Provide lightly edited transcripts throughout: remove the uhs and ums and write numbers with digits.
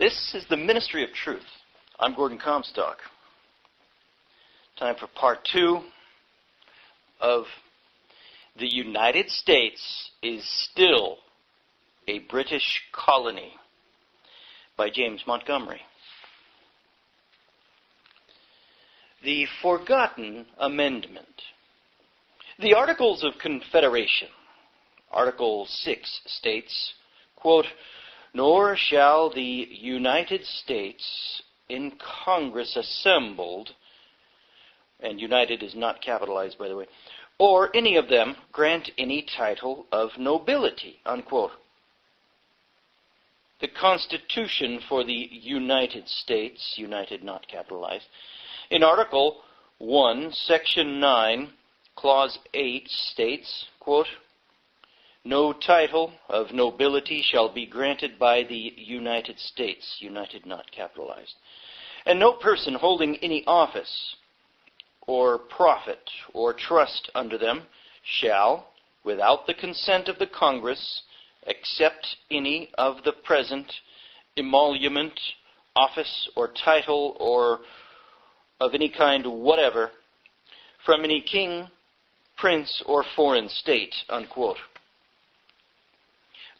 This is the Ministry of Truth. I'm Gordon Comstock. Time for part 2 of The United States is Still a British Colony by James Montgomery. The Forgotten Amendment. The Articles of Confederation, Article 6 states, quote, "Nor shall the United States in Congress assembled," and United is not capitalized, by the way, "or any of them grant any title of nobility," unquote. The Constitution for the United States, United not capitalized, in Article 1, Section 9, Clause 8 states, quote, "No title of nobility shall be granted by the United States," United not capitalized, "and no person holding any office or profit or trust under them shall, without the consent of the Congress, accept any of the present emolument, office, or title, or of any kind whatever, from any king, prince, or foreign state," unquote.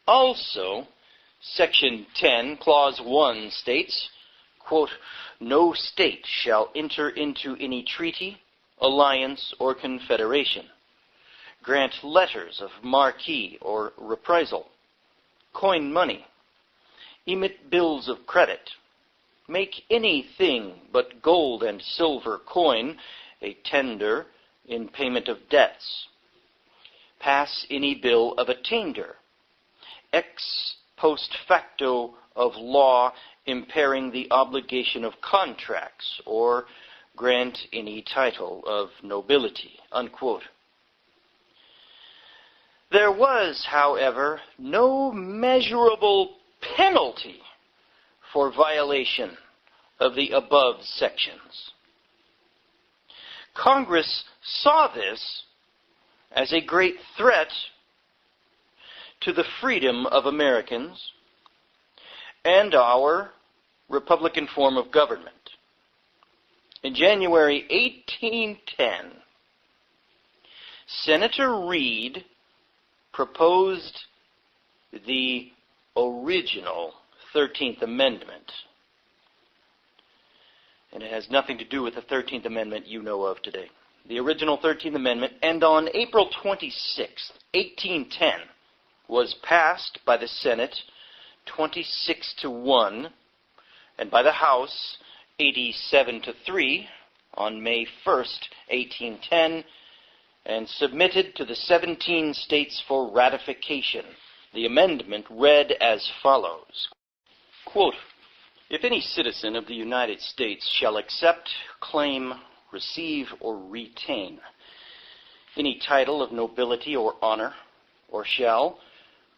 Also, Section 10, Clause 1 states, quote, "No state shall enter into any treaty, alliance, or confederation, grant letters of marque or reprisal, coin money, emit bills of credit, make anything but gold and silver coin a tender in payment of debts, pass any bill of attainder, ex post facto of law impairing the obligation of contracts, or grant any title of nobility," unquote. There was, however, no measurable penalty for violation of the above sections. Congress saw this as a great threat to the freedom of Americans and our Republican form of government. In January 1810, Senator Reed proposed the original 13th Amendment. And it has nothing to do with the 13th Amendment you know of today. The original 13th Amendment, and on April 26, 1810, was passed by the Senate 26-1, and by the House 87-3 on May 1st, 1810, and submitted to the 17 states for ratification. The amendment read as follows, quote, "If any citizen of the United States shall accept, claim, receive, or retain any title of nobility or honor, or shall,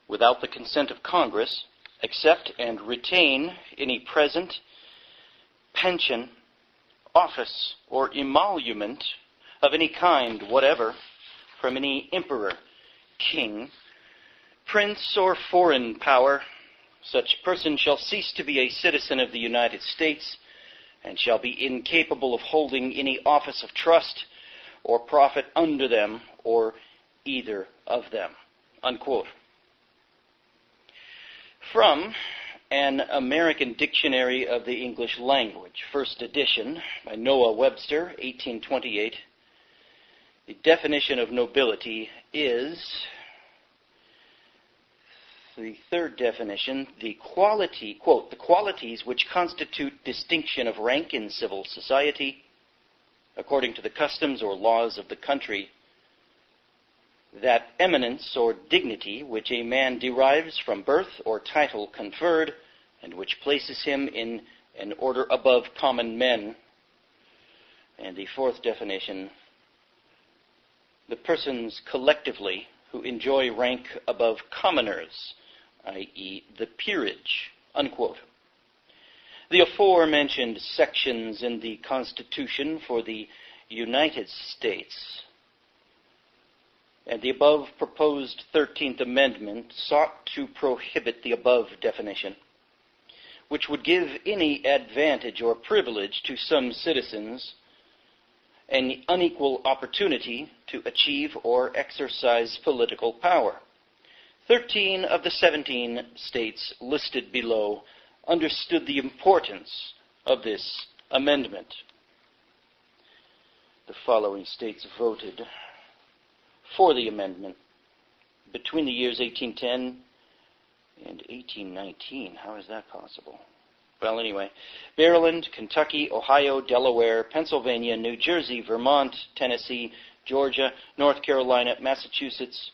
without the consent of Congress, accept and retain any present, pension, office, or emolument of any kind whatever from any emperor, king, prince, or foreign power, such person shall cease to be a citizen of the United States and shall be incapable of holding any office of trust or profit under them or either of them," unquote. From An American Dictionary of the English Language, first edition, by Noah Webster, 1828, the definition of nobility is, the third definition, the quality, quote, "the qualities which constitute distinction of rank in civil society, according to the customs or laws of the country, that eminence or dignity which a man derives from birth or title conferred, and which places him in an order above common men." And the fourth definition, "the persons collectively who enjoy rank above commoners, i.e. the peerage," unquote. The aforementioned sections in the Constitution for the United States and the above proposed 13th Amendment sought to prohibit the above definition, which would give any advantage or privilege to some citizens an unequal opportunity to achieve or exercise political power. 13 of the 17 states listed below understood the importance of this amendment. The following states voted for the amendment between the years 1810 and 1819. How is that possible? Well, anyway, Maryland, Kentucky, Ohio, Delaware, Pennsylvania, New Jersey, Vermont, Tennessee, Georgia, North Carolina, Massachusetts,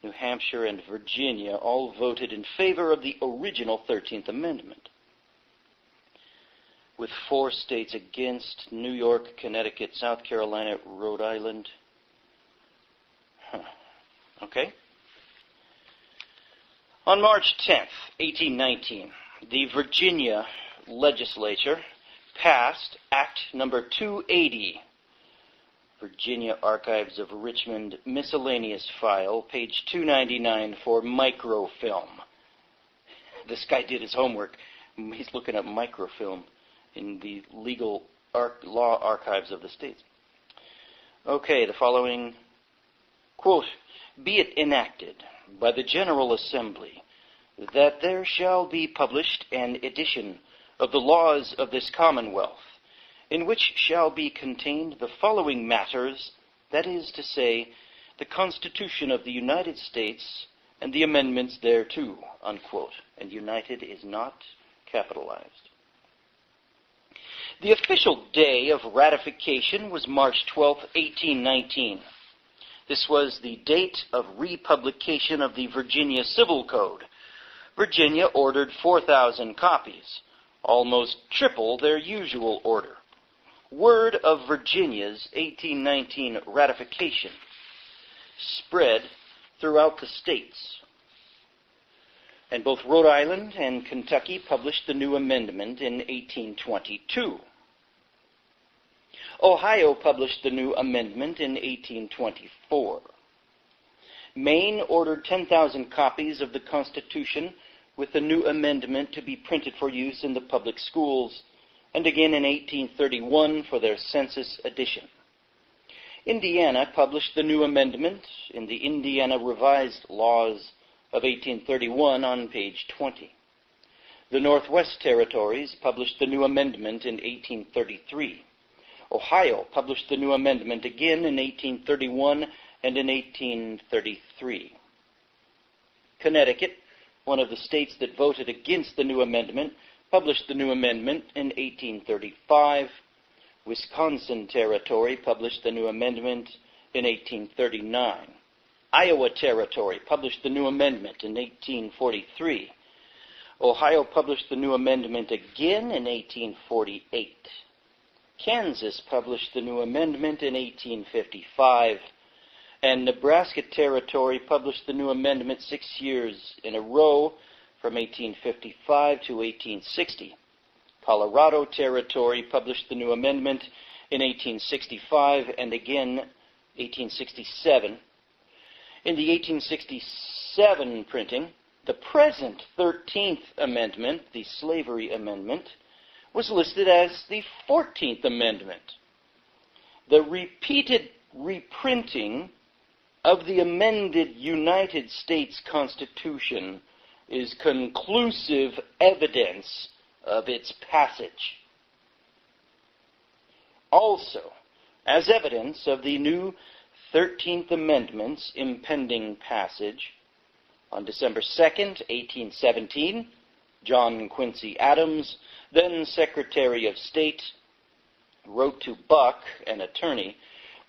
New Hampshire, and Virginia all voted in favor of the original 13th Amendment, with 4 states against: New York, Connecticut, South Carolina, Rhode Island. Okay. On March 10th, 1819, the Virginia legislature passed Act Number 280, Virginia Archives of Richmond Miscellaneous File, page 299, for microfilm. This guy did his homework. He's looking up microfilm in the legal law archives of the states. Okay, the following, quote, "Be it enacted by the General Assembly that there shall be published an edition of the laws of this Commonwealth, in which shall be contained the following matters, that is to say, the Constitution of the United States and the amendments thereto," unquote. And United is not capitalized. The official day of ratification was March 12, 1819. This was the date of republication of the Virginia Civil Code. Virginia ordered 4,000 copies, almost triple their usual order. Word of Virginia's 1819 ratification spread throughout the states, and both Rhode Island and Kentucky published the new amendment in 1822. Ohio published the new amendment in 1824. Maine ordered 10,000 copies of the Constitution with the new amendment to be printed for use in the public schools, and again in 1831 for their census edition. Indiana published the new amendment in the Indiana Revised Laws of 1831 on page 20. The Northwest Territories published the new amendment in 1833. Ohio published the new amendment again in 1831 and in 1833. Connecticut, one of the states that voted against the new amendment, published the new amendment in 1835. Wisconsin Territory published the new amendment in 1839. Iowa Territory published the new amendment in 1843. Ohio published the new amendment again in 1848. Kansas published the new amendment in 1855. And Nebraska Territory published the new amendment 6 years in a row from 1855 to 1860. Colorado Territory published the new amendment in 1865 and again 1867. In the 1867 printing, the present 13th Amendment, the Slavery Amendment, was listed as the 14th Amendment. The repeated reprinting of the amended United States Constitution is conclusive evidence of its passage. Also, as evidence of the new 13th Amendment's impending passage, on December 2nd, 1817, John Quincy Adams, then Secretary of State, wrote to Buck, an attorney,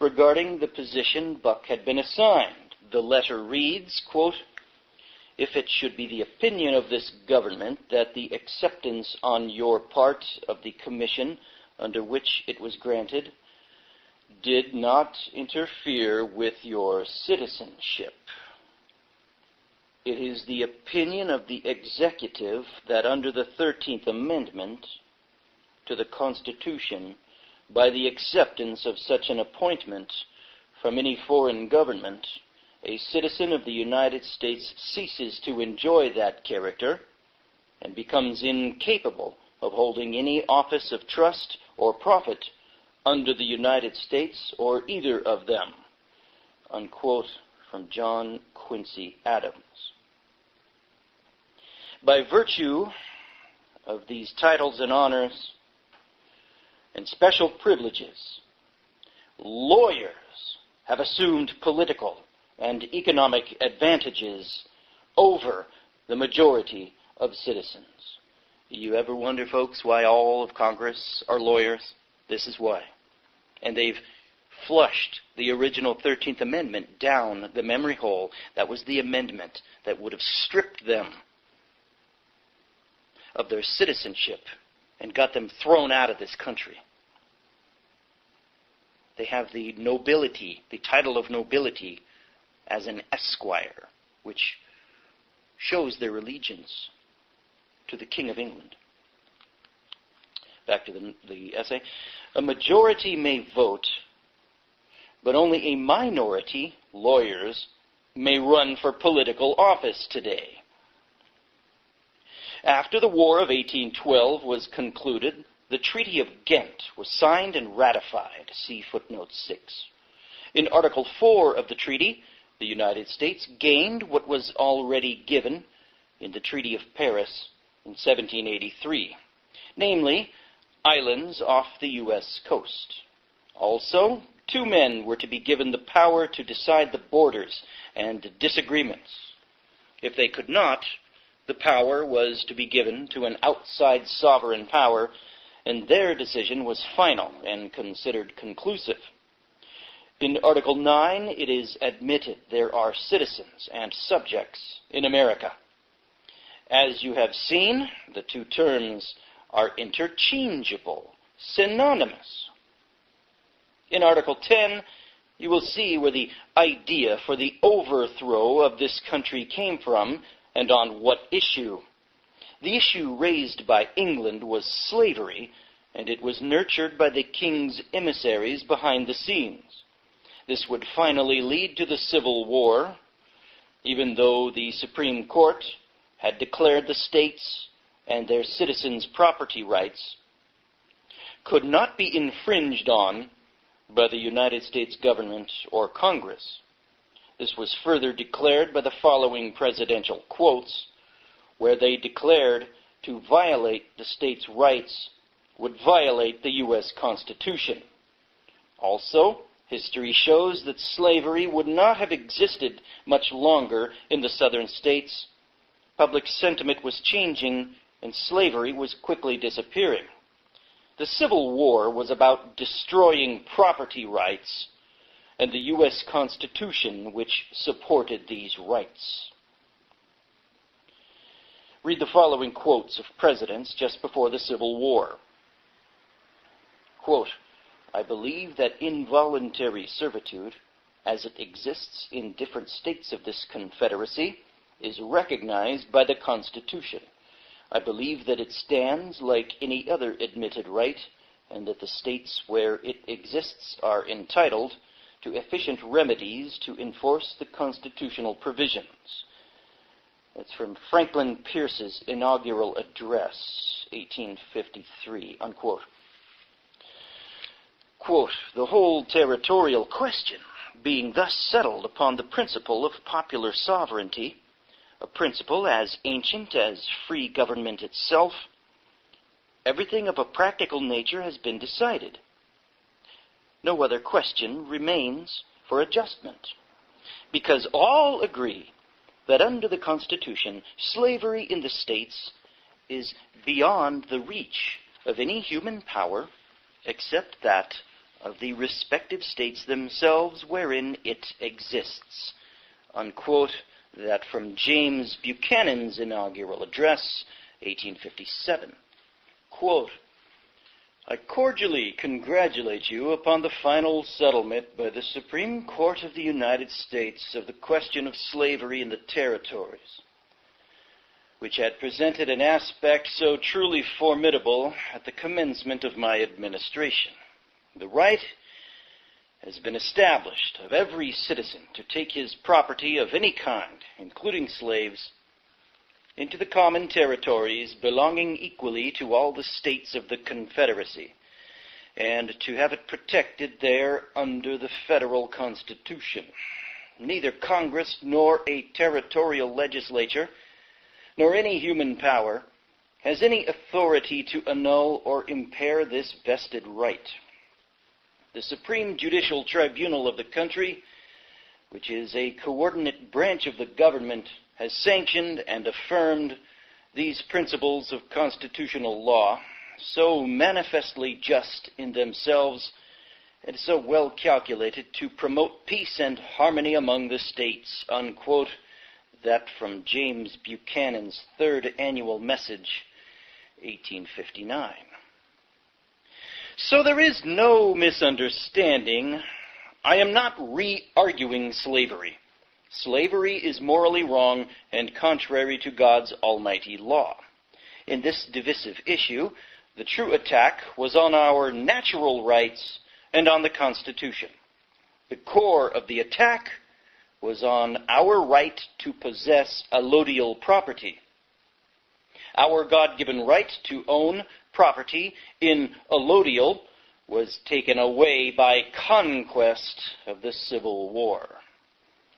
regarding the position Buck had been assigned. The letter reads, quote, "If it should be the opinion of this government that the acceptance on your part of the commission under which it was granted did not interfere with your citizenship, it is the opinion of the executive that under the 13th Amendment to the Constitution, by the acceptance of such an appointment from any foreign government, a citizen of the United States ceases to enjoy that character, and becomes incapable of holding any office of trust or profit under the United States or either of them. Unquote from John Quincy Adams. By virtue of these titles and honors and special privileges, lawyers have assumed political and economic advantages over the majority of citizens. You ever wonder, folks, why all of Congress are lawyers? This is why. And they've flushed the original 13th Amendment down the memory hole. That was the amendment that would have stripped them of their citizenship and got them thrown out of this country. They have the nobility, the title of nobility, as an esquire, which shows their allegiance to the King of England. Back to the essay. A majority may vote, but only a minority, lawyers, may run for political office today. After the War of 1812 was concluded, the Treaty of Ghent was signed and ratified. See footnote 6. In Article 4 of the treaty, the United States gained what was already given in the Treaty of Paris in 1783, namely, islands off the U.S. coast. Also, 2 men were to be given the power to decide the borders and disagreements. If they could not, the power was to be given to an outside sovereign power, and their decision was final and considered conclusive. In Article 9, it is admitted there are citizens and subjects in America. As you have seen, the 2 terms are interchangeable, synonymous. In Article 10, you will see where the idea for the overthrow of this country came from and on what issue. The issue raised by England was slavery, and it was nurtured by the king's emissaries behind the scenes. This would finally lead to the Civil War, even though the Supreme Court had declared the states and their citizens' property rights could not be infringed on by the United States government or Congress. This was further declared by the following presidential quotes, where they declared to violate the states' rights would violate the U.S. Constitution. Also, history shows that slavery would not have existed much longer in the southern states. Public sentiment was changing, and slavery was quickly disappearing. The Civil War was about destroying property rights and the U.S. Constitution, which supported these rights. Read the following quotes of presidents just before the Civil War. Quote, I believe that involuntary servitude, as it exists in different states of this Confederacy, is recognized by the Constitution. I believe that it stands like any other admitted right, and that the states where it exists are entitled to efficient remedies to enforce the constitutional provisions. That's from Franklin Pierce's inaugural address, 1853, unquote. Quote, the whole territorial question being thus settled upon the principle of popular sovereignty, a principle as ancient as free government itself, everything of a practical nature has been decided. No other question remains for adjustment, because all agree that under the Constitution, slavery in the states is beyond the reach of any human power except that of the respective states themselves wherein it exists. Unquote, that from James Buchanan's inaugural address, 1857. Quote, I cordially congratulate you upon the final settlement by the Supreme Court of the United States of the question of slavery in the territories, which had presented an aspect so truly formidable at the commencement of my administration. The right has been established of every citizen to take his property of any kind, including slaves, into the common territories belonging equally to all the states of the Confederacy, and to have it protected there under the federal Constitution. Neither Congress nor a territorial legislature, nor any human power, has any authority to annul or impair this vested right. The Supreme Judicial Tribunal of the country, which is a coordinate branch of the government, has sanctioned and affirmed these principles of constitutional law, so manifestly just in themselves and so well calculated to promote peace and harmony among the states, unquote, that from James Buchanan's third annual message, 1859. So there is no misunderstanding. I am not re-arguing slavery. Slavery is morally wrong and contrary to God's almighty law. In this divisive issue, the true attack was on our natural rights and on the Constitution. The core of the attack was on our right to possess allodial property. Our God-given right to own property in allodial was taken away by conquest of the Civil War.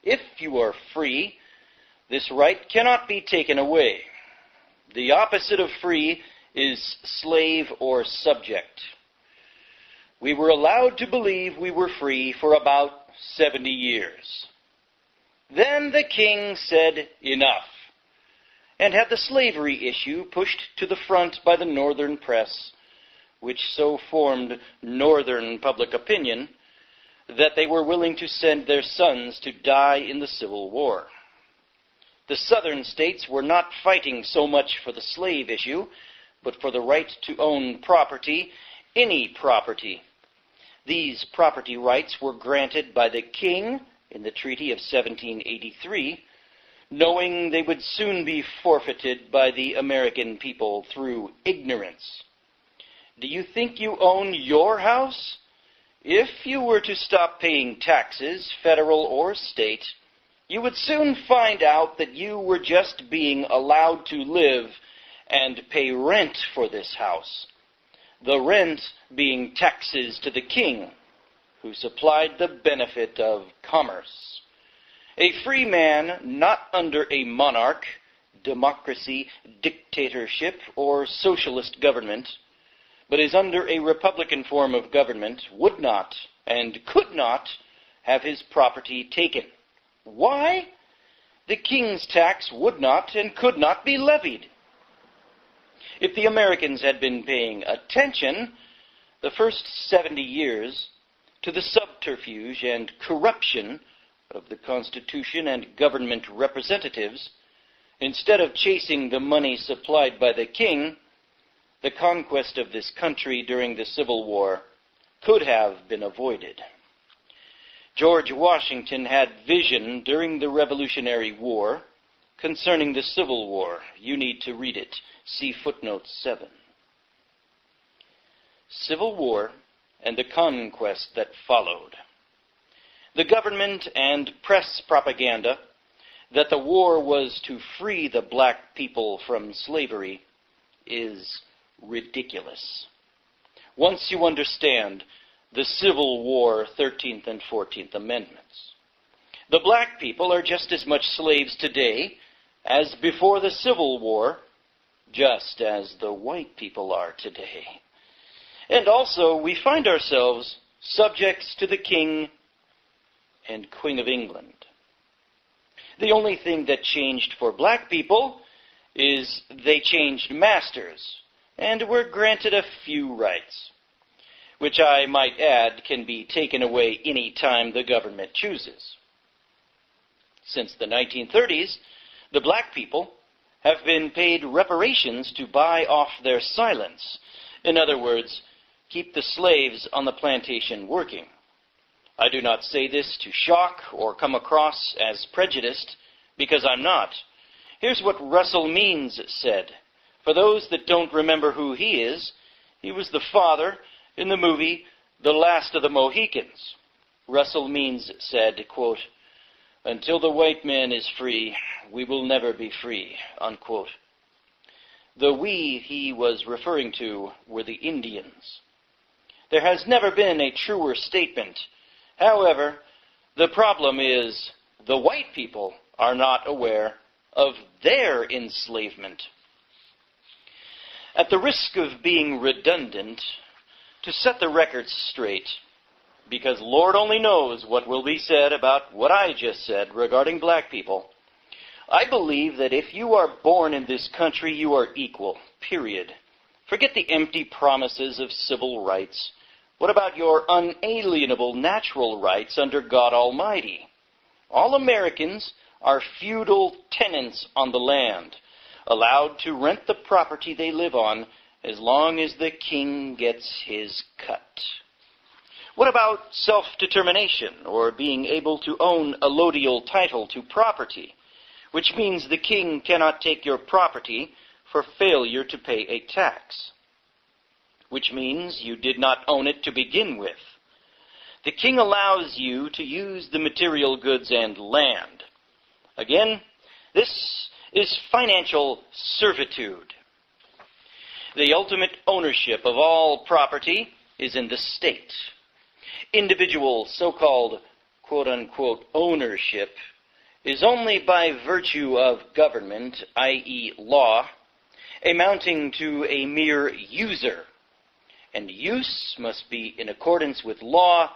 If you are free, this right cannot be taken away. The opposite of free is slave or subject. We were allowed to believe we were free for about 70 years. Then the king said enough, and had the slavery issue pushed to the front by the northern press, which so formed northern public opinion that they were willing to send their sons to die in the Civil War. The southern states were not fighting so much for the slave issue, but for the right to own property, any property. These property rights were granted by the king in the Treaty of 1783, knowing they would soon be forfeited by the American people through ignorance. Do you think you own your house? If you were to stop paying taxes, federal or state, you would soon find out that you were just being allowed to live and pay rent for this house, the rent being taxes to the king, who supplied the benefit of commerce. A free man, not under a monarch, democracy, dictatorship, or socialist government, but is under a republican form of government, would not and could not have his property taken. Why? The king's tax would not and could not be levied. If the Americans had been paying attention the first 70 years to the subterfuge and corruption of the Constitution and government representatives, instead of chasing the money supplied by the king, the conquest of this country during the Civil War could have been avoided. George Washington had vision during the Revolutionary War concerning the Civil War. You need to read it. See footnote 7. Civil War and the conquest that followed. The government and press propaganda that the war was to free the black people from slavery is ridiculous. Once you understand the Civil War 13th and 14th Amendments, the black people are just as much slaves today as before the Civil War, just as the white people are today. And also, we find ourselves subjects to the King and Queen of England. The only thing that changed for black people is they changed masters and were granted a few rights, which I might add can be taken away any time the government chooses. Since the 1930s, the black people have been paid reparations to buy off their silence. In other words, keep the slaves on the plantation working. I do not say this to shock or come across as prejudiced, because I'm not. Here's what Russell Means said. For those that don't remember who he is, he was the father in the movie The Last of the Mohicans. Russell Means said, quote, Until the white man is free, we will never be free, unquote. The we he was referring to were the Indians. There has never been a truer statement. However, the problem is the white people are not aware of their enslavement. At the risk of being redundant, to set the record straight, because Lord only knows what will be said about what I just said regarding black people, I believe that if you are born in this country, you are equal, period. Forget the empty promises of civil rights. What about your unalienable natural rights under God Almighty? All Americans are feudal tenants on the land, allowed to rent the property they live on as long as the king gets his cut. What about self-determination, or being able to own allodial title to property, which means the king cannot take your property for failure to pay a tax, which means you did not own it to begin with. The king allows you to use the material goods and land. Again, this is financial servitude. The ultimate ownership of all property is in the state. Individual so-called quote-unquote ownership is only by virtue of government, i.e. law, amounting to a mere user, and use must be in accordance with law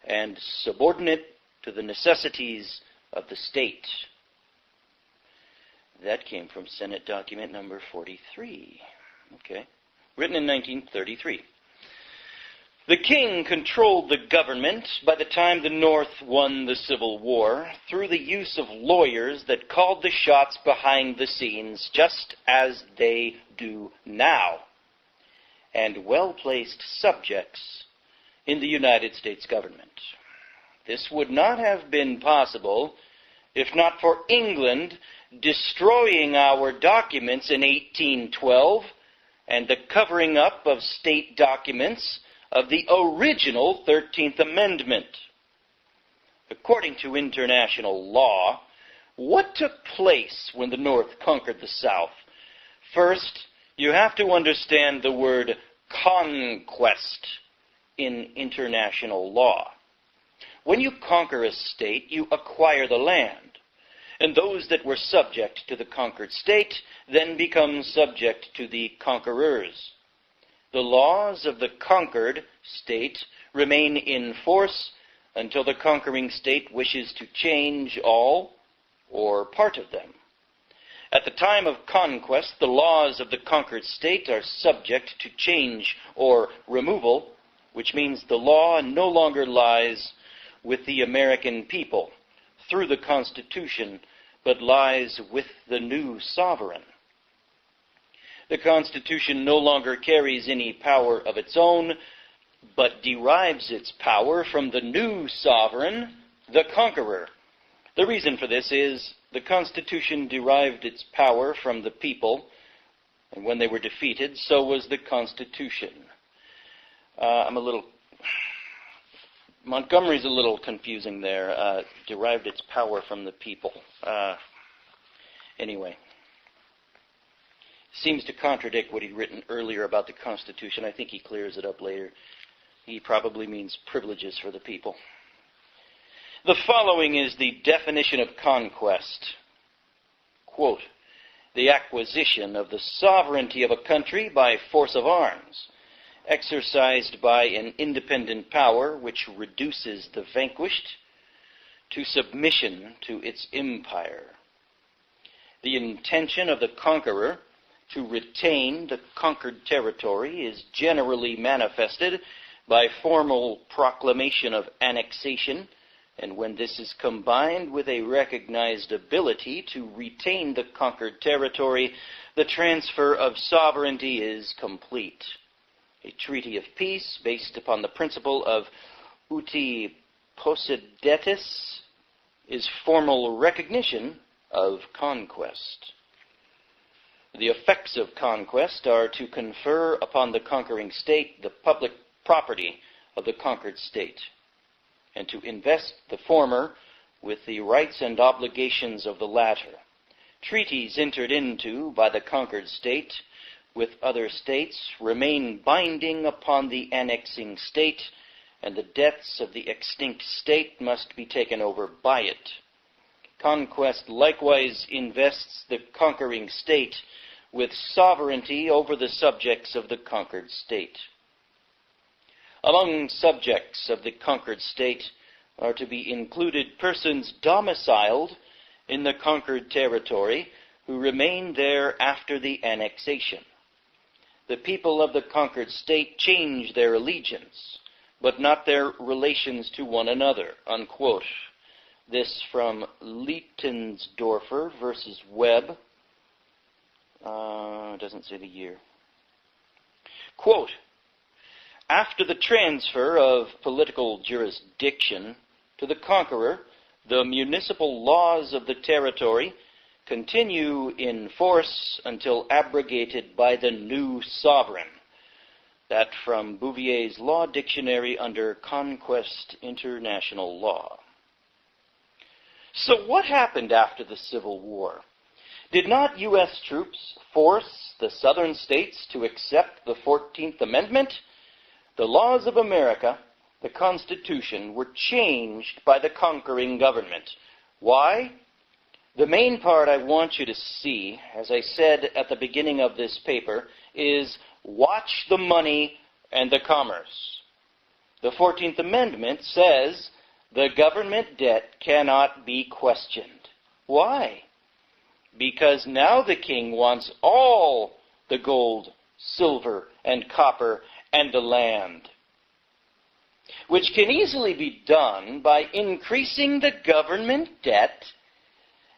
and subordinate to the necessities of the state. That came from Senate document number 43. Okay. Written in 1933. The king controlled the government by the time the North won the Civil War through the use of lawyers that called the shots behind the scenes, just as they do now, and well-placed subjects in the United States government. This would not have been possible if not for England destroying our documents in 1812 and the covering up of state documents of the original 13th Amendment. According to international law, what took place when the North conquered the South? First, you have to understand the word conquest in international law. When you conquer a state, you acquire the land, and those that were subject to the conquered state then become subject to the conquerors. The laws of the conquered state remain in force until the conquering state wishes to change all or part of them. At the time of conquest, the laws of the conquered state are subject to change or removal, which means the law no longer lies with the American people through the Constitution, but lies with the new sovereign. The Constitution no longer carries any power of its own, but derives its power from the new sovereign, the conqueror. The reason for this is the Constitution derived its power from the people, and when they were defeated, so was the Constitution. Montgomery's a little confusing there. Derived its power from the people. Anyway. Seems to contradict what he'd written earlier about the Constitution. I think he clears it up later. He probably means privileges for the people. The following is the definition of conquest. Quote, the acquisition of the sovereignty of a country by force of arms, exercised by an independent power which reduces the vanquished to submission to its empire. The intention of the conqueror to retain the conquered territory is generally manifested by formal proclamation of annexation, and when this is combined with a recognized ability to retain the conquered territory, the transfer of sovereignty is complete. A treaty of peace based upon the principle of uti possidetis is formal recognition of conquest. The effects of conquest are to confer upon the conquering state the public property of the conquered state, and to invest the former with the rights and obligations of the latter. Treaties entered into by the conquered state with other states remain binding upon the annexing state, and the debts of the extinct state must be taken over by it. Conquest likewise invests the conquering state with sovereignty over the subjects of the conquered state. Among subjects of the conquered state are to be included persons domiciled in the conquered territory who remain there after the annexation. The people of the conquered state change their allegiance, but not their relations to one another, unquote. This from Lietensdorfer versus Webb. Doesn't say the year. Quote, after the transfer of political jurisdiction to the conqueror, the municipal laws of the territory continue in force until abrogated by the new sovereign. That from Bouvier's Law Dictionary under Conquest International Law. So what happened after the Civil War? Did not U.S. troops force the southern states to accept the 14th Amendment? The laws of America, the Constitution, were changed by the conquering government. Why? The main part I want you to see, as I said at the beginning of this paper, is watch the money and the commerce. The 14th Amendment says the government debt cannot be questioned. Why? Because now the king wants all the gold, silver, and copper, and the land, which can easily be done by increasing the government debt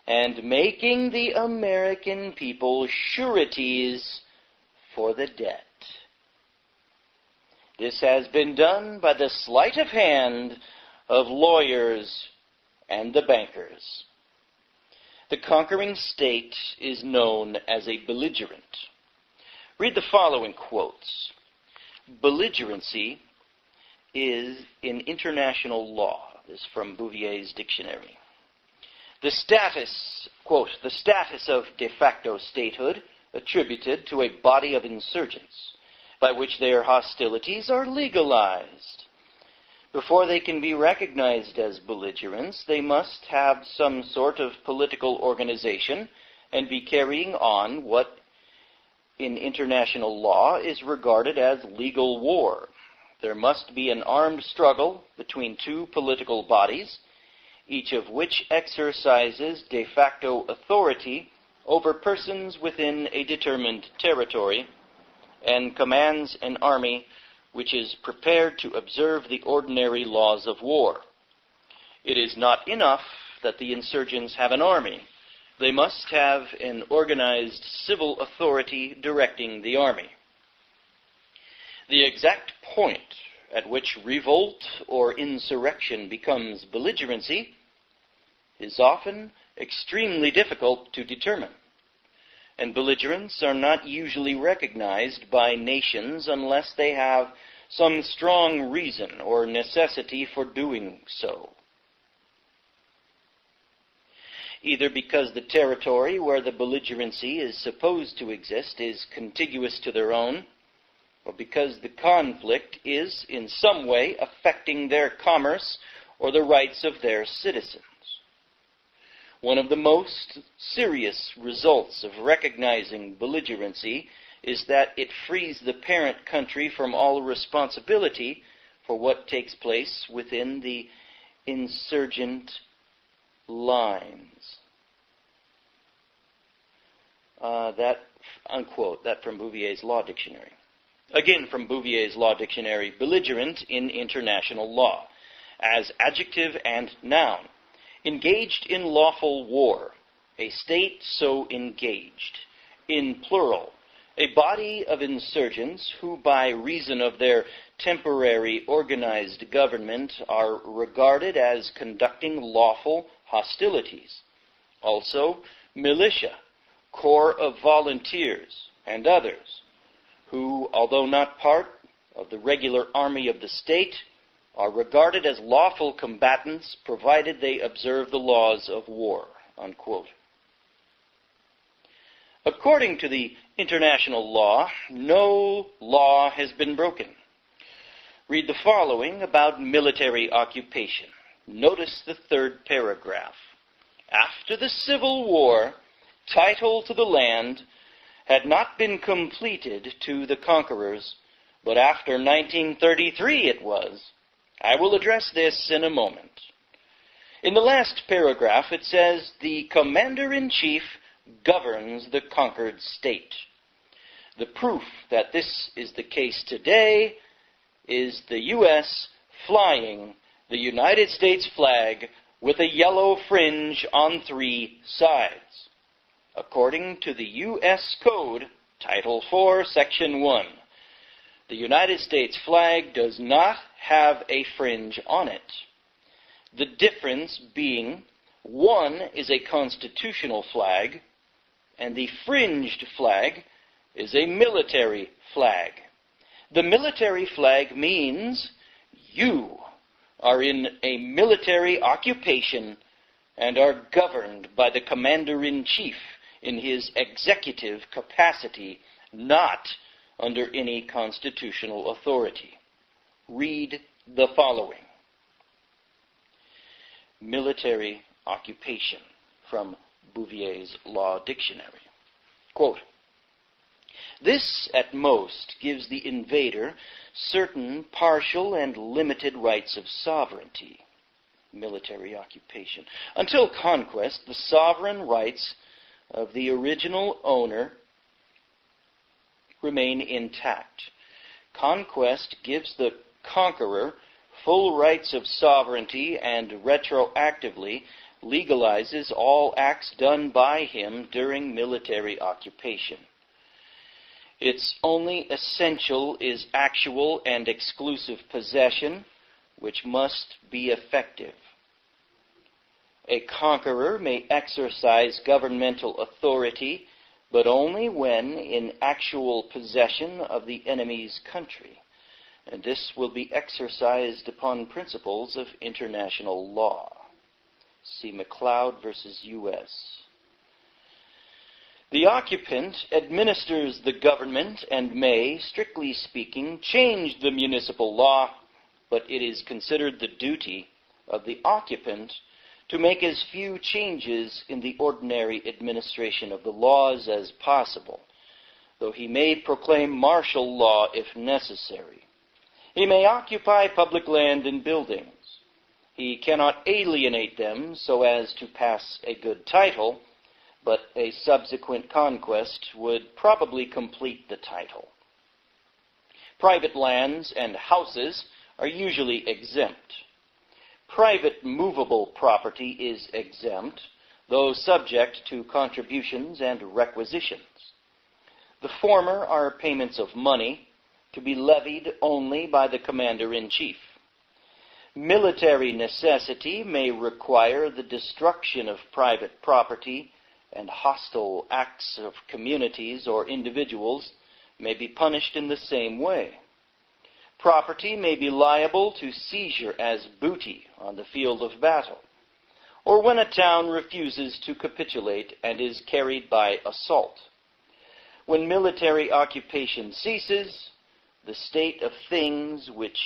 and making the American people sureties for the debt. This has been done by the sleight of hand of lawyers and the bankers. The conquering state is known as a belligerent. Read the following quotes. Belligerency is in international law. This is from Bouvier's dictionary. The status, quote, the status of de facto statehood attributed to a body of insurgents by which their hostilities are legalized. Before they can be recognized as belligerents, they must have some sort of political organization and be carrying on what in international law is regarded as legal war. There must be an armed struggle between two political bodies, each of which exercises de facto authority over persons within a determined territory and commands an army which is prepared to observe the ordinary laws of war. It is not enough that the insurgents have an army. They must have an organized civil authority directing the army. The exact point at which revolt or insurrection becomes belligerency is often extremely difficult to determine, and belligerents are not usually recognized by nations unless they have some strong reason or necessity for doing so. Either because the territory where the belligerency is supposed to exist is contiguous to their own, or because the conflict is in some way affecting their commerce or the rights of their citizens. One of the most serious results of recognizing belligerency is that it frees the parent country from all responsibility for what takes place within the insurgent lines. That, unquote, that from Bouvier's Law Dictionary. Again from Bouvier's Law Dictionary, belligerent in international law, as adjective and noun. Engaged in lawful war, a state so engaged. In plural, a body of insurgents who by reason of their temporary organized government are regarded as conducting lawful hostilities. Also, militia, corps of volunteers, and others, who, although not part of the regular army of the state, are regarded as lawful combatants provided they observe the laws of war, unquote. According to the international law, no law has been broken. Read the following about military occupation. Notice the third paragraph. After the Civil War, title to the land had not been completed to the conquerors, but after 1933 it was. I will address this in a moment. In the last paragraph it says, the commander-in-chief governs the conquered state. The proof that this is the case today is the U.S. flying the United States flag with a yellow fringe on 3 sides. According to the U.S. Code, Title 4, Section 1, the United States flag does not have a fringe on it. The difference being, one is a constitutional flag, and the fringed flag is a military flag. The military flag means you are in a military occupation and are governed by the commander-in-chief in his executive capacity, not under any constitutional authority. Read the following. Military occupation from Bouvier's Law Dictionary. Quote, this, at most, gives the invader certain partial and limited rights of sovereignty. Military occupation. Until conquest, the sovereign rights of the original owner remain intact. Conquest gives the conqueror full rights of sovereignty and retroactively legalizes all acts done by him during military occupation. Its only essential is actual and exclusive possession, which must be effective. A conqueror may exercise governmental authority, but only when in actual possession of the enemy's country, and this will be exercised upon principles of international law. See McLeod versus U.S. The occupant administers the government and may, strictly speaking, change the municipal law, but it is considered the duty of the occupant to make as few changes in the ordinary administration of the laws as possible, though he may proclaim martial law if necessary. He may occupy public land and buildings. He cannot alienate them so as to pass a good title, but a subsequent conquest would probably complete the title. Private lands and houses are usually exempt. Private movable property is exempt, though subject to contributions and requisitions. The former are payments of money to be levied only by the commander-in-chief. Military necessity may require the destruction of private property, and hostile acts of communities or individuals may be punished in the same way. Property may be liable to seizure as booty on the field of battle, or when a town refuses to capitulate and is carried by assault. When military occupation ceases, the state of things which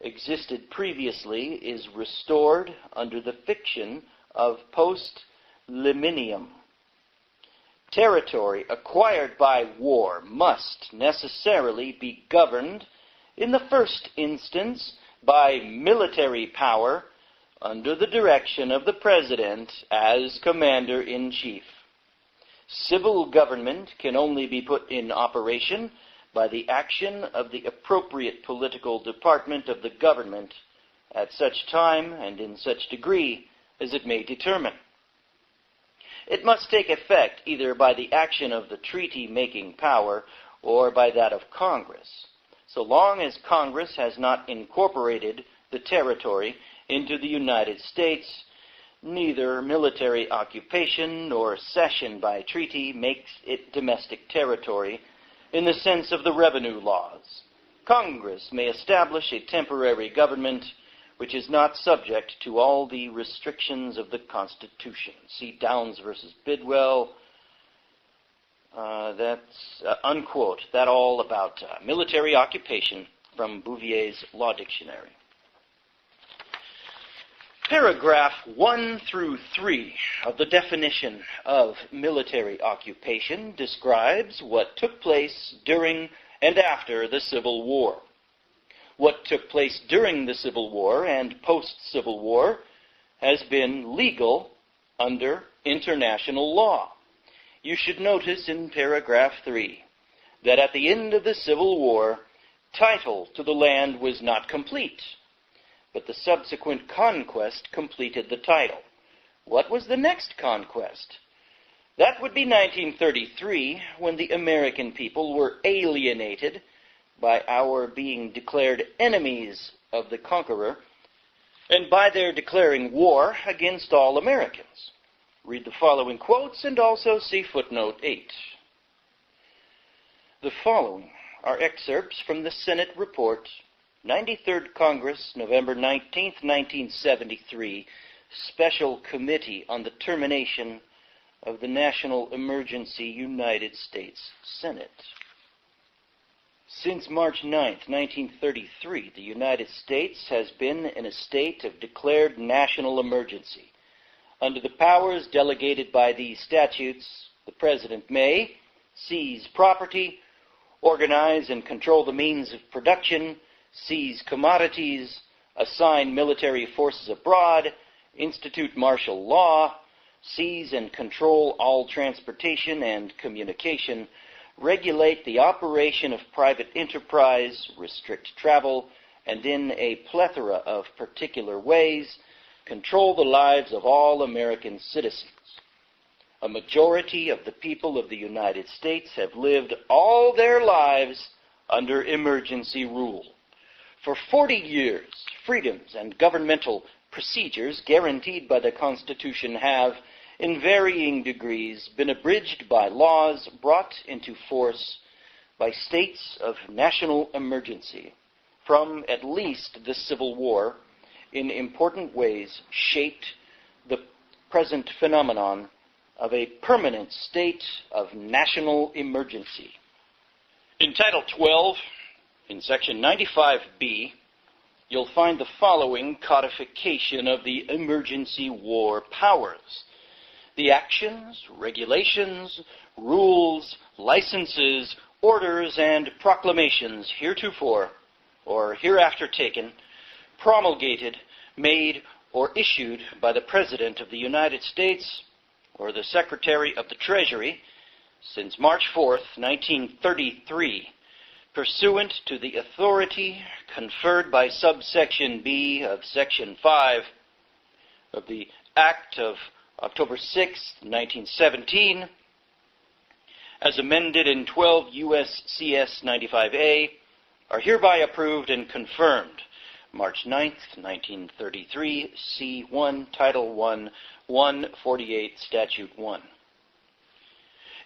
existed previously is restored under the fiction of post liminium. Territory acquired by war must necessarily be governed in the first instance by military power under the direction of the President as Commander-in-Chief. Civil government can only be put in operation by the action of the appropriate political department of the government at such time and in such degree as it may determine. It must take effect either by the action of the treaty-making power or by that of Congress. So long as Congress has not incorporated the territory into the United States, neither military occupation nor cession by treaty makes it domestic territory in the sense of the revenue laws. Congress may establish a temporary government which is not subject to all the restrictions of the Constitution. See Downs versus Bidwell. That's unquote. That all about military occupation from Bouvier's Law Dictionary. Paragraph 1 through 3 of the definition of military occupation describes what took place during and after the Civil War. What took place during the Civil War and post-Civil War has been legal under international law. You should notice in paragraph 3 that at the end of the Civil War, title to the land was not complete, but the subsequent conquest completed the title. What was the next conquest? That would be 1933, when the American people were alienated by our being declared enemies of the conqueror, and by their declaring war against all Americans. Read the following quotes and also see footnote 8. The following are excerpts from the Senate Report, 93rd Congress, November 19, 1973, Special Committee on the Termination of the National Emergency, United States Senate. Since March 9, 1933, the United States has been in a state of declared national emergency. Under the powers delegated by these statutes, the President may seize property, organize and control the means of production, seize commodities, assign military forces abroad, institute martial law, seize and control all transportation and communication, regulate the operation of private enterprise, restrict travel, and in a plethora of particular ways, control the lives of all American citizens. A majority of the people of the United States have lived all their lives under emergency rule. For 40 years, freedoms and governmental procedures guaranteed by the Constitution have, in varying degrees, been abridged by laws brought into force by states of national emergency, from at least the Civil War, in important ways shaped the present phenomenon of a permanent state of national emergency. In Title 12, in Section 95B, you'll find the following codification of the emergency war powers. The actions, regulations, rules, licenses, orders, and proclamations heretofore or hereafter taken, promulgated, made, or issued by the President of the United States or the Secretary of the Treasury since March 4, 1933, pursuant to the authority conferred by subsection B of Section 5 of the Act of October 6, 1917, as amended in 12 U.S.C.S. 95A, are hereby approved and confirmed. March 9, 1933, C1, Title 1, 148, Statute 1.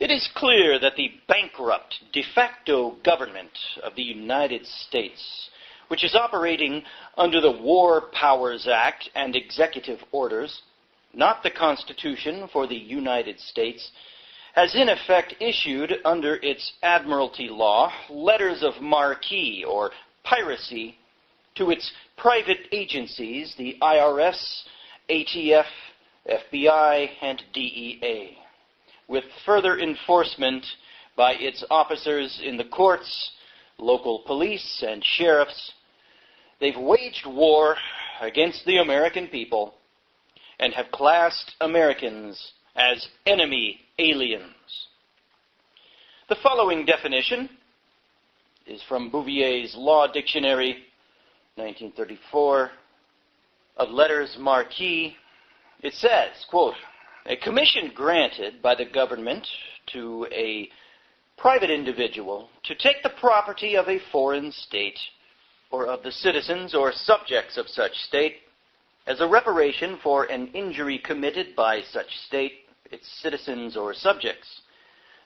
It is clear that the bankrupt de facto government of the United States, which is operating under the War Powers Act and executive orders, not the Constitution for the United States, has in effect issued under its Admiralty law letters of marque or piracy to its private agencies, the IRS, ATF, FBI, and DEA, with further enforcement by its officers in the courts, local police, and sheriffs. They've waged war against the American people and have classed Americans as enemy aliens. The following definition is from Bouvier's Law Dictionary, 1934, of letters marque. It says, quote, a commission granted by the government to a private individual to take the property of a foreign state or of the citizens or subjects of such state as a reparation for an injury committed by such state, its citizens or subjects.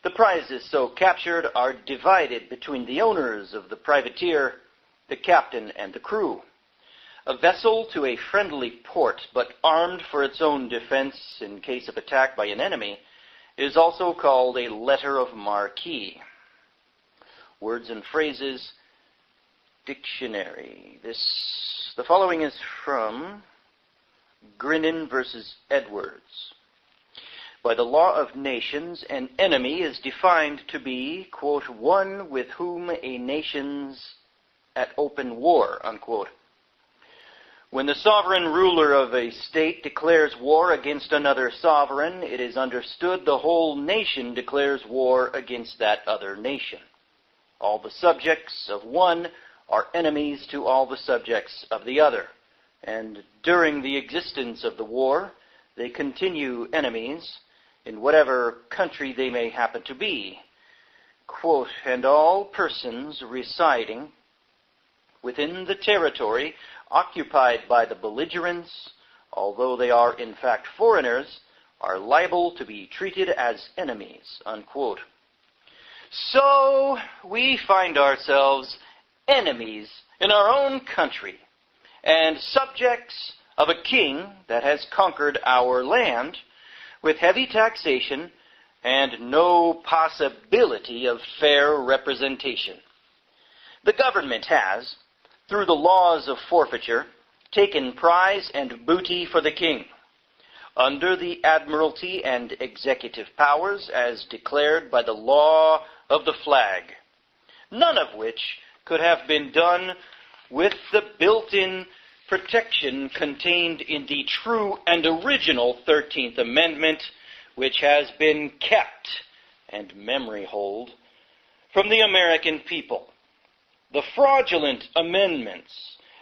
The prizes so captured are divided between the owners of the privateer, the captain, and the crew. A vessel to a friendly port, but armed for its own defense in case of attack by an enemy, is also called a letter of marque. Words and phrases, dictionary. The following is from Grinnin versus Edwards. By the law of nations, an enemy is defined to be, quote, one with whom a nation's at open war, unquote. When the sovereign ruler of a state declares war against another sovereign, it is understood the whole nation declares war against that other nation. All the subjects of one are enemies to all the subjects of the other, and during the existence of the war, they continue enemies in whatever country they may happen to be. Quote, and all persons residing within the territory occupied by the belligerents, although they are in fact foreigners, are liable to be treated as enemies, unquote. So we find ourselves enemies in our own country and subjects of a king that has conquered our land with heavy taxation and no possibility of fair representation. The government has, through the laws of forfeiture, taken prize and booty for the king, under the admiralty and executive powers as declared by the law of the flag, none of which could have been done with the built-in protection contained in the true and original 13th Amendment, which has been kept, and memory hold, from the American people. The fraudulent amendments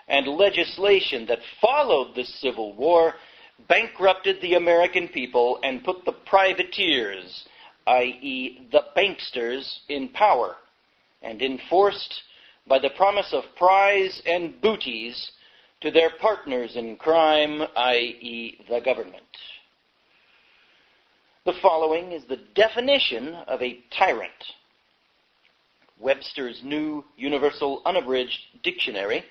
and legislation that followed the Civil War bankrupted the American people and put the privateers, i.e. the banksters, in power, and enforced by the promise of prize and booties to their partners in crime, i.e. the government. The following is the definition of a tyrant. Webster's New Universal Unabridged Dictionary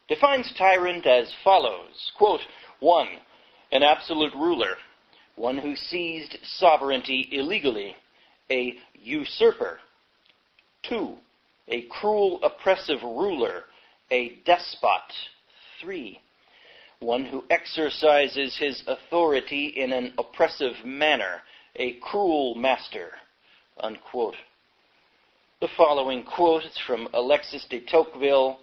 defines tyrant as follows, quote, 1. An absolute ruler, one who seized sovereignty illegally, a usurper. 2. A cruel, oppressive ruler, a despot. 3. One who exercises his authority in an oppressive manner, a cruel master, unquote. The following quote is from Alexis de Tocqueville,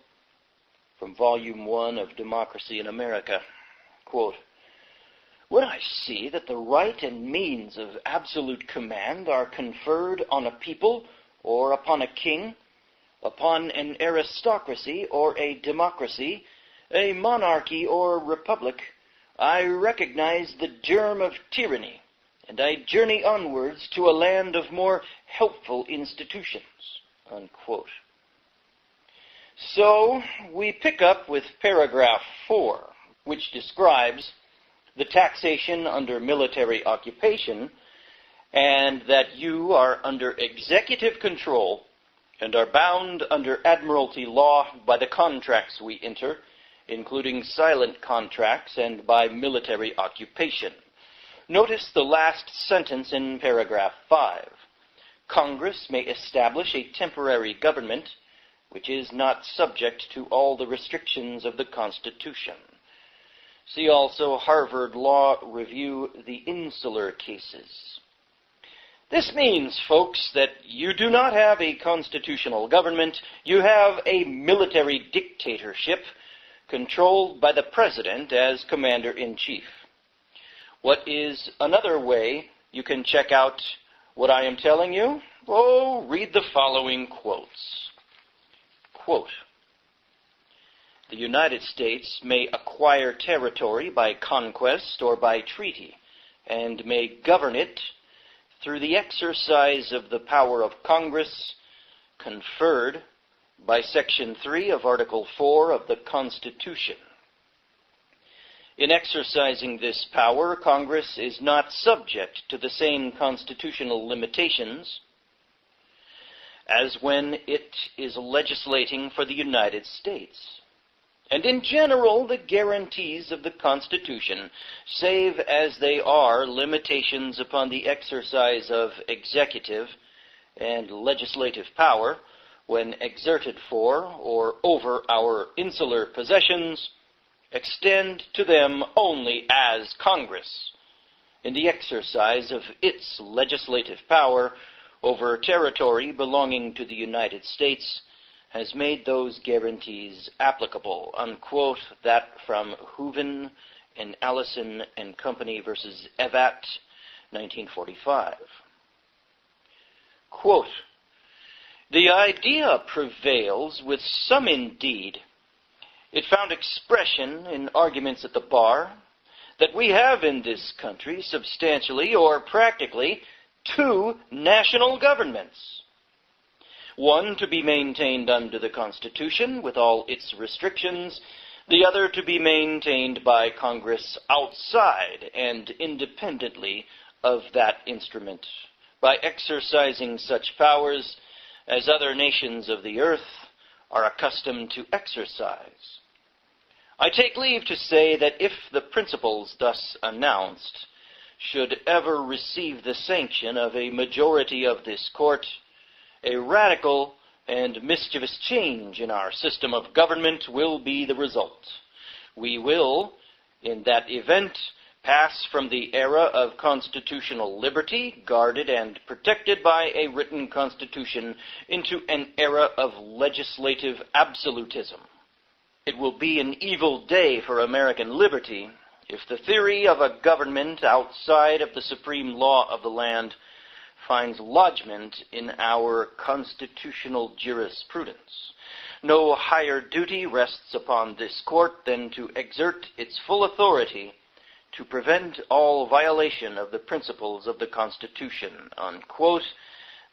from Volume 1 of Democracy in America. Quote, when I see that the right and means of absolute command are conferred on a people or upon a king, upon an aristocracy or a democracy, a monarchy or republic, I recognize the germ of tyranny, and I journey onwards to a land of more helpful institutions, unquote. So we pick up with paragraph 4, which describes the taxation under military occupation, and that you are under executive control and are bound under admiralty law by the contracts we enter, including silent contracts and by military occupation. Notice the last sentence in paragraph 5. Congress may establish a temporary government which is not subject to all the restrictions of the Constitution. See also Harvard Law Review, the Insular Cases. This means, folks, that you do not have a constitutional government. You have a military dictatorship controlled by the president as commander-in-chief. What is another way you can check out what I am telling you? Oh, read the following quotes. Quote, the United States may acquire territory by conquest or by treaty, and may govern it through the exercise of the power of Congress conferred by Section 3 of Article 4 of the Constitution. In exercising this power, Congress is not subject to the same constitutional limitations as when it is legislating for the United States. and in general the guarantees of the Constitution, save as they are limitations upon the exercise of executive and legislative power when exerted for or over our insular possessions, extend to them only as Congress, in the exercise of its legislative power over territory belonging to the United States, has made those guarantees applicable, unquote. That from Hooven and Allison and Company versus Evatt, 1945. Quote, the idea prevails with some indeed. It found expression in arguments at the bar that we have in this country substantially or practically two national governments. One to be maintained under the Constitution with all its restrictions, the other to be maintained by Congress outside and independently of that instrument, by exercising such powers as other nations of the earth are accustomed to exercise. I take leave to say that if the principles thus announced should ever receive the sanction of a majority of this court, a radical and mischievous change in our system of government will be the result. We will, in that event, pass from the era of constitutional liberty, guarded and protected by a written constitution, into an era of legislative absolutism. It will be an evil day for American liberty if the theory of a government outside of the supreme law of the land finds lodgment in our constitutional jurisprudence. No higher duty rests upon this court than to exert its full authority to prevent all violation of the principles of the Constitution, unquote.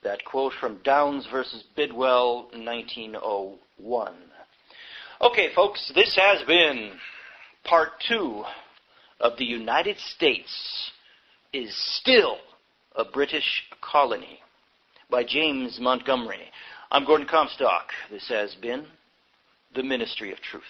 That quote from Downs versus Bidwell, 1901. Okay, folks, this has been part 2 of The United States is Still a British Colony by James Montgomery. I'm Gordon Comstock. This has been The Ministry of Truth.